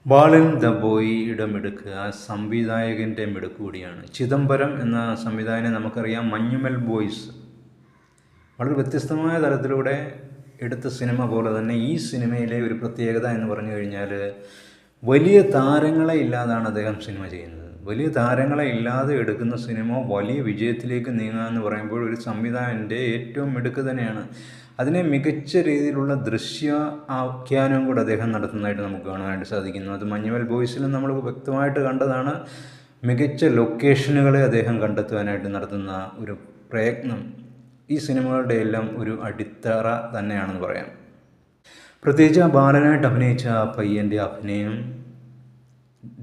ബാലൻ the ബോയിയുടെ മിടുക്ക് ആ സംവിധായകൻ്റെ മിടുക്ക് കൂടിയാണ്. ചിദംബരം എന്ന സംവിധായകനെ നമുക്കറിയാം. മഞ്ഞുമൽ ബോയ്സ് വളരെ വ്യത്യസ്തമായ തലത്തിലൂടെ എടുത്ത സിനിമ പോലെ തന്നെ ഈ സിനിമയിലെ ഒരു പ്രത്യേകത എന്ന് പറഞ്ഞു കഴിഞ്ഞാൽ വലിയ താരങ്ങളെ ഇല്ലാതാണ് അദ്ദേഹം സിനിമ ചെയ്യുന്നത്. വലിയ താരങ്ങളെ ഇല്ലാതെ എടുക്കുന്ന സിനിമ വലിയ വിജയത്തിലേക്ക് നീങ്ങുക എന്ന് പറയുമ്പോൾ ഒരു സംവിധായകൻ്റെ ഏറ്റവും മിടുക്ക് തന്നെയാണ്. അതിനെ മികച്ച രീതിയിലുള്ള ദൃശ്യ ആഖ്യാനവും കൂടെ അദ്ദേഹം നടത്തുന്നതായിട്ട് നമുക്ക് കാണാനായിട്ട് സാധിക്കുന്നു. അത് മഞ്ഞുമൽ ബോയ്സിലും നമ്മൾ വ്യക്തമായിട്ട് കണ്ടതാണ്. മികച്ച ലൊക്കേഷനുകളെ അദ്ദേഹം കണ്ടെത്തുവാനായിട്ട് നടത്തുന്ന ഒരു പ്രയത്നം ഈ സിനിമകളുടെ എല്ലാം ഒരു അടിത്തറ തന്നെയാണെന്ന് പറയാം. പ്രത്യേകിച്ച് ആ ബാലനായിട്ട് അഭിനയിച്ച ആ പയ്യൻ്റെ അഭിനയം,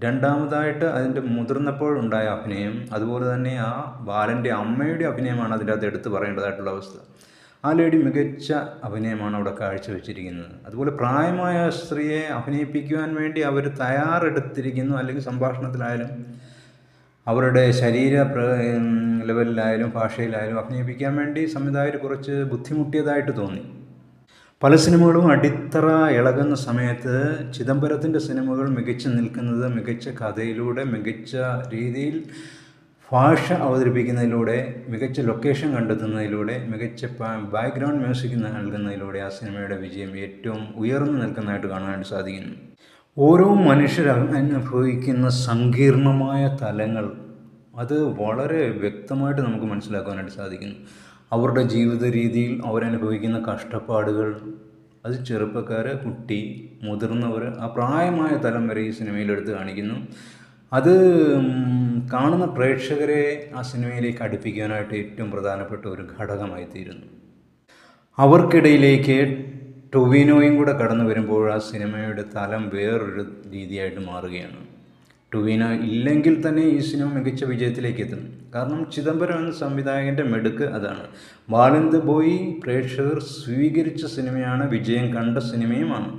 രണ്ടാമതായിട്ട് അതിൻ്റെ മുതിർന്നപ്പോഴുണ്ടായ അഭിനയം, അതുപോലെ തന്നെ ആ ബാലൻ്റെ അമ്മയുടെ അഭിനയമാണ് അതിൻ്റെ അകത്ത് എടുത്തു പറയേണ്ടതായിട്ടുള്ള അവസ്ഥ. ആ ലേഡി മികച്ച അഭിനയമാണ് അവിടെ കാഴ്ചവെച്ചിരിക്കുന്നത്. അതുപോലെ പ്രായമായ സ്ത്രീയെ അഭിനയിപ്പിക്കുവാൻ വേണ്ടി അവർ തയ്യാറെടുത്തിരിക്കുന്നു. അല്ലെങ്കിൽ സംഭാഷണത്തിലായാലും അവരുടെ ശരീര ലെവലിലായാലും ഭാഷയിലായാലും അഭിനയിപ്പിക്കാൻ വേണ്ടി സംവിധായകർ കുറച്ച് ബുദ്ധിമുട്ടിയതായിട്ട് തോന്നി. പല സിനിമകളും അടിത്തറ ഇളകുന്ന സമയത്ത് ചിദംബരത്തിൻ്റെ സിനിമകൾ മികച്ചു നിൽക്കുന്നത് മികച്ച കഥയിലൂടെ, മികച്ച രീതിയിൽ ഭാഷ അവതരിപ്പിക്കുന്നതിലൂടെ, മികച്ച ലൊക്കേഷൻ കണ്ടെത്തുന്നതിലൂടെ, മികച്ച ബാക്ക്ഗ്രൗണ്ട് മ്യൂസിക് നൽകുന്നതിലൂടെ ആ സിനിമയുടെ വിജയം ഏറ്റവും ഉയർന്നു നിൽക്കുന്നതായിട്ട് കാണാനായിട്ട് സാധിക്കുന്നു. ഓരോ മനുഷ്യർ അനുഭവിക്കുന്ന സങ്കീർണമായ തലങ്ങൾ അത് വളരെ വ്യക്തമായിട്ട് നമുക്ക് മനസ്സിലാക്കാനായിട്ട് സാധിക്കുന്നു. അവരുടെ ജീവിത രീതിയിൽ അവരനുഭവിക്കുന്ന കഷ്ടപ്പാടുകൾ, അത് ചെറുപ്പക്കാർ, കുട്ടി, മുതിർന്നവർ, ആ പ്രായമായ തലം വരെ ഈ സിനിമയിൽ എടുത്ത് കാണിക്കുന്നു. അത് കാണുന്ന പ്രേക്ഷകരെ ആ സിനിമയിലേക്ക് അടുപ്പിക്കാനായിട്ട് ഏറ്റവും പ്രധാനപ്പെട്ട ഒരു ഘടകമായി തീരുന്നു. അവർക്കിടയിലേക്ക് ടൊവിനോയും കൂടെ കടന്നു വരുമ്പോൾ ആ സിനിമയുടെ തലം വേറൊരു രീതിയായിട്ട് മാറുകയാണ്. ടൊവിനോ ഇല്ലെങ്കിൽ തന്നെ ഈ സിനിമ മികച്ച വിജയത്തിലേക്ക് എത്തും. കാരണം ചിദംബരം എന്ന സംവിധായകൻ്റെ മിടുക്ക് അതാണ്. ബാലൻ ദ ബോയ് പ്രേക്ഷകർ സ്വീകരിച്ച സിനിമയാണ്, വിജയം കണ്ട സിനിമയുമാണ്.